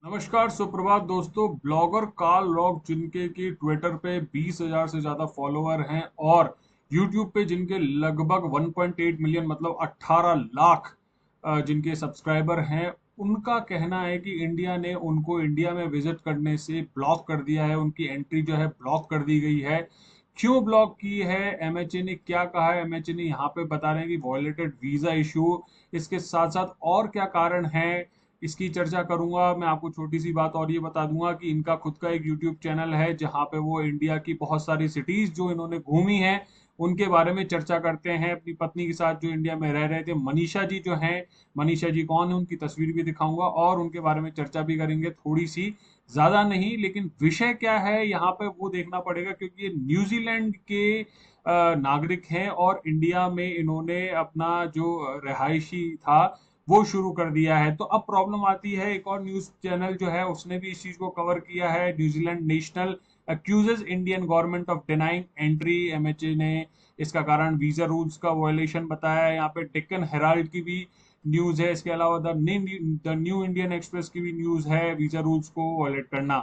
नमस्कार, सुप्रभात दोस्तों। ब्लॉगर कार्ल रॉक जिनके की ट्विटर पे 20,000 से ज्यादा फॉलोअर हैं और यूट्यूब पे जिनके लगभग 1.8 मिलियन मतलब 18 लाख जिनके सब्सक्राइबर हैं, उनका कहना है कि इंडिया ने उनको इंडिया में विजिट करने से ब्लॉक कर दिया है। उनकी एंट्री जो है ब्लॉक कर दी गई है। क्यों ब्लॉक की है, एमएचए ने क्या कहा है, एमएचए ने यहाँ पे बता रहे हैं कि वॉयलेटेड वीजा इशू। इसके साथ साथ और क्या कारण है, इसकी चर्चा करूंगा। मैं आपको छोटी सी बात और ये बता दूंगा कि इनका खुद का एक यूट्यूब चैनल है जहां पे वो इंडिया की बहुत सारी सिटीज जो इन्होंने घूमी हैं उनके बारे में चर्चा करते हैं अपनी पत्नी के साथ जो इंडिया में रह रहे थे। मनीषा जी जो हैं, मनीषा जी कौन है उनकी तस्वीर भी दिखाऊंगा और उनके बारे में चर्चा भी करेंगे थोड़ी सी, ज्यादा नहीं। लेकिन विषय क्या है यहाँ पे वो देखना पड़ेगा क्योंकि ये न्यूजीलैंड के नागरिक हैं और इंडिया में इन्होंने अपना जो रिहायशी था वो शुरू कर दिया है। तो अब प्रॉब्लम आती है, एक और न्यूज चैनल जो है उसने भी इस चीज को कवर किया है। New Zealand national accuses Indian government of denying entry. MHA ने इसका कारण वीजा रूल्स का वायलेशन बताया है। यहाँ पे डेक्कन हेराल्ड की भी न्यूज है। इसके अलावा द न्यू इंडियन एक्सप्रेस की भी न्यूज है वीजा रूल्स को वायलेट करना।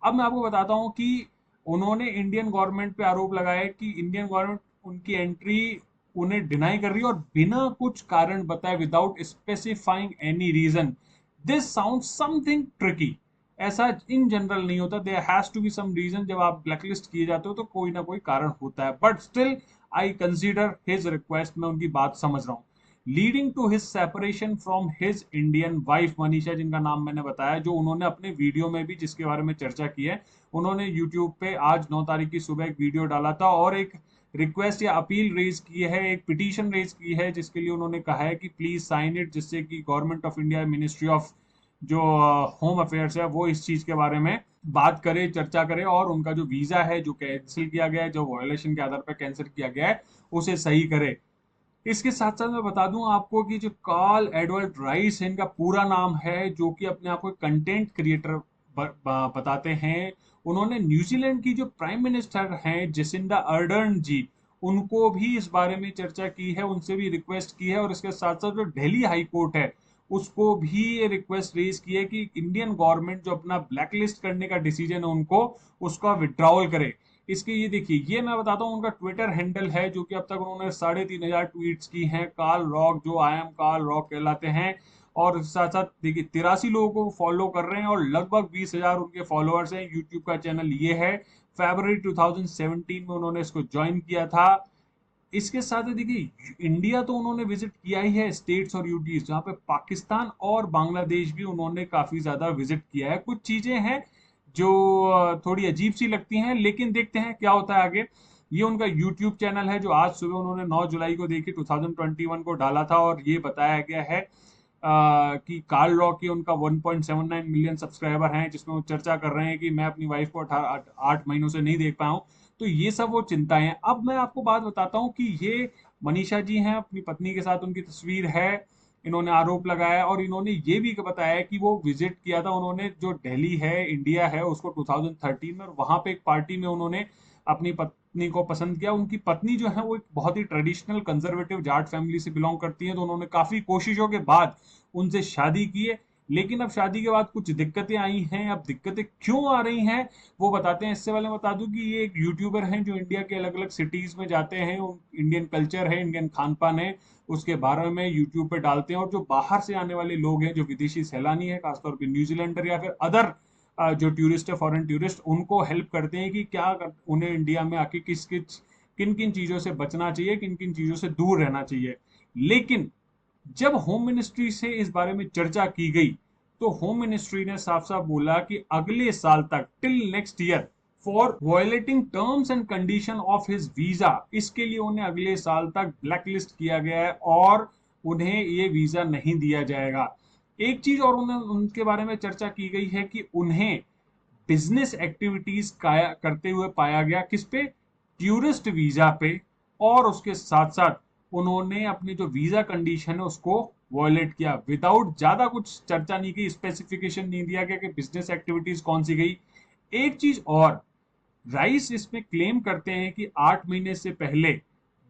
अब मैं आपको बताता हूँ कि उन्होंने इंडियन गवर्नमेंट पे आरोप लगाया है कि इंडियन गवर्नमेंट उनकी एंट्री उन्हें डिनाई कर रही है और बिना कुछ कारण बताए, without specifying any reason. This sound something tricky. ऐसा इन जनरल नहीं होता, there has to be some reason. जब आप ब्लैकलिस्ट किए जाते हो तो कोई ना कोई कारण होता है, but still I consider his request. मैं उनकी बात समझ रहा हूँ। Leading to his separation from his Indian wife, Manisha जिनका नाम मैंने बताया, जो उन्होंने अपने वीडियो में भी जिसके बारे में चर्चा की है, उन्होंने यूट्यूब पे आज 9 तारीख की सुबह एक वीडियो डाला था और एक रिक्वेस्ट या अपील रेज की है, एक पिटीशन रेज की है जिसके लिए उन्होंने कहा है कि प्लीज साइन इट, जिससे कि government of India, ministry of जो होम अफेयर्स है वो इस चीज के बारे में बात करे, चर्चा करे और उनका जो वीजा है जो कैंसिल किया गया है, जो वायोलेशन के आधार पर कैंसिल किया गया है, उसे सही करे। इसके साथ साथ मैं बता दूं आपको कि जो कार्ल एडवर्ड राइस है, इनका पूरा नाम है, जो कि अपने आप को कंटेंट क्रिएटर बताते हैं। उन्होंने न्यूजीलैंड की जो प्राइम मिनिस्टर हैं जेसिंडा अर्डर्न जी, उनको भी इस बारे में चर्चा की है, उनसे भी रिक्वेस्ट की है और इसके साथ साथ जो दिल्ली हाई कोर्ट है उसको भी ये रिक्वेस्ट रेज की है कि इंडियन गवर्नमेंट जो अपना ब्लैकलिस्ट करने का डिसीजन है उनको उसका विड्रॉवल करे। इसके ये देखिए, ये मैं बताता हूँ उनका ट्विटर हैंडल है जो कि अब तक उन्होंने 3,500 ट्वीट्स की हैं। कार्ल रॉक, जो आई एम कार्ल रॉक कहलाते हैं। और साथ साथ देखिए 83 लोगों को फॉलो कर रहे हैं और लगभग 20,000 उनके फॉलोअर्स हैं। यूट्यूब का चैनल ये है। फरवरी 2017 में उन्होंने इसको ज्वाइन किया था। इसके साथ ही देखिए इंडिया तो उन्होंने विजिट किया ही है, स्टेट्स और यूटीज, जहाँ पे पाकिस्तान और बांग्लादेश भी उन्होंने काफी ज्यादा विजिट किया है। कुछ चीजें हैं जो थोड़ी अजीब सी लगती हैं, लेकिन देखते हैं क्या होता है आगे। ये उनका यूट्यूब चैनल है जो आज सुबह उन्होंने 9 जुलाई को देखी 2021 को डाला था और ये बताया गया है कि कार्ल रॉक के उनका 1.79 मिलियन सब्सक्राइबर हैं, जिसमें वो चर्चा कर रहे हैं कि मैं अपनी वाइफ को 8 महीनों से नहीं देख पाया हूं। तो ये सब वो चिंताएं हैं। अब मैं आपको बात बताता हूँ कि ये मनीषा जी हैं, अपनी पत्नी के साथ उनकी तस्वीर है। इन्होंने आरोप लगाया और इन्होंने ये भी बताया कि वो विजिट किया था उन्होंने, जो दिल्ली है, इंडिया है, उसको 2013 में, और वहां पे एक पार्टी में उन्होंने अपनी पत्नी को पसंद किया। उनकी पत्नी जो है वो एक बहुत ही ट्रेडिशनल कंजर्वेटिव जाट फैमिली से बिलोंग करती है, तो उन्होंने काफी कोशिशों के बाद उनसे शादी की है। लेकिन अब शादी के बाद कुछ दिक्कतें आई हैं। अब दिक्कतें क्यों आ रही हैं वो बताते हैं। इससे पहले बता दूं कि ये एक यूट्यूबर हैं जो इंडिया के अलग अलग सिटीज में जाते हैं, इंडियन कल्चर है, इंडियन खान पान है, उसके बारे में यूट्यूब पे डालते हैं। और जो बाहर से आने वाले लोग हैं, जो विदेशी सैलानी है, खासतौर पर न्यूजीलैंडर या फिर अदर जो टूरिस्ट है, फॉरेन टूरिस्ट, उनको हेल्प करते हैं कि उन्हें इंडिया में आके किन किन चीजों से बचना चाहिए, किन किन चीजों से दूर रहना चाहिए। लेकिन जब होम मिनिस्ट्री से इस बारे में चर्चा की गई तो होम मिनिस्ट्री ने साफ साफ बोला कि अगले साल तक, till next year, for violating terms and condition of his visa, इसके लिए उन्हें अगले साल तक ब्लैकलिस्ट किया गया है और उन्हें ये वीजा नहीं दिया जाएगा। एक चीज और उन्हें उनके बारे में चर्चा की गई है कि उन्हें बिजनेस एक्टिविटीज करते हुए पाया गया, किस पे, टूरिस्ट वीजा पे। और उसके साथ साथ उन्होंने अपनी जो वीजा कंडीशन है उसको वॉयलेट किया, विदाउट ज्यादा कुछ चर्चा नहीं की, स्पेसिफिकेशन नहीं दिया गया कि बिजनेस एक्टिविटीज कौन सी गई। एक चीज और, राइस इसमें क्लेम करते हैं कि 8 महीने से पहले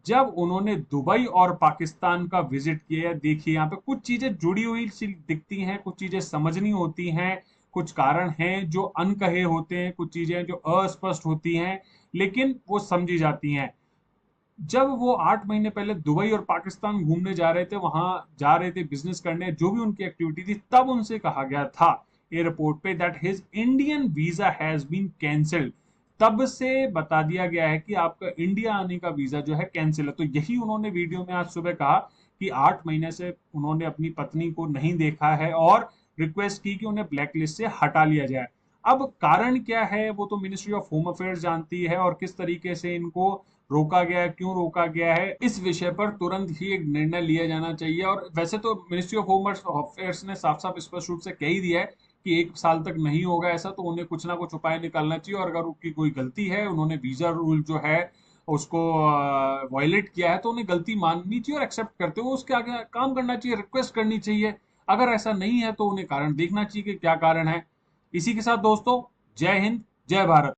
जब उन्होंने दुबई और पाकिस्तान का विजिट किया, देखिए यहाँ पे कुछ चीजें जुड़ी हुई सी दिखती हैं, कुछ चीजें समझनी होती हैं, कुछ कारण हैं जो अनकहे होते हैं, कुछ चीजें जो अस्पष्ट होती हैं, लेकिन वो समझी जाती हैं। जब वो 8 महीने पहले दुबई और पाकिस्तान घूमने जा रहे थे, वहां जा रहे थे बिजनेस करने, जो भी उनकी एक्टिविटी थी, तब उनसे कहा गया था एयरपोर्ट पे that his Indian visa has been cancelled. तब से बता दिया गया है कि आपका इंडिया आने का वीजा जो है कैंसिल है। तो यही उन्होंने वीडियो में आज सुबह कहा कि 8 महीने से उन्होंने अपनी पत्नी को नहीं देखा है और रिक्वेस्ट की कि उन्हें ब्लैकलिस्ट से हटा लिया जाए। अब कारण क्या है वो तो मिनिस्ट्री ऑफ होम अफेयर्स जानती है, और किस तरीके से इनको रोका गया है, क्यों रोका गया है, इस विषय पर तुरंत ही एक निर्णय लिया जाना चाहिए। और वैसे तो मिनिस्ट्री ऑफ होम अफेयर्स ने साफ साफ स्पष्ट रूप से कह ही दिया है कि 1 साल तक नहीं होगा ऐसा, तो उन्हें कुछ ना कुछ उपाय निकालना चाहिए। और अगर उनकी कोई गलती है, उन्होंने वीजा रूल जो है उसको वायलेट किया है, तो उन्हें गलती माननी चाहिए और एक्सेप्ट करते हुए उसके आगे काम करना चाहिए, रिक्वेस्ट करनी चाहिए। अगर ऐसा नहीं है तो उन्हें कारण देखना चाहिए कि क्या कारण है। इसी के साथ दोस्तों, जय हिंद, जय भारत।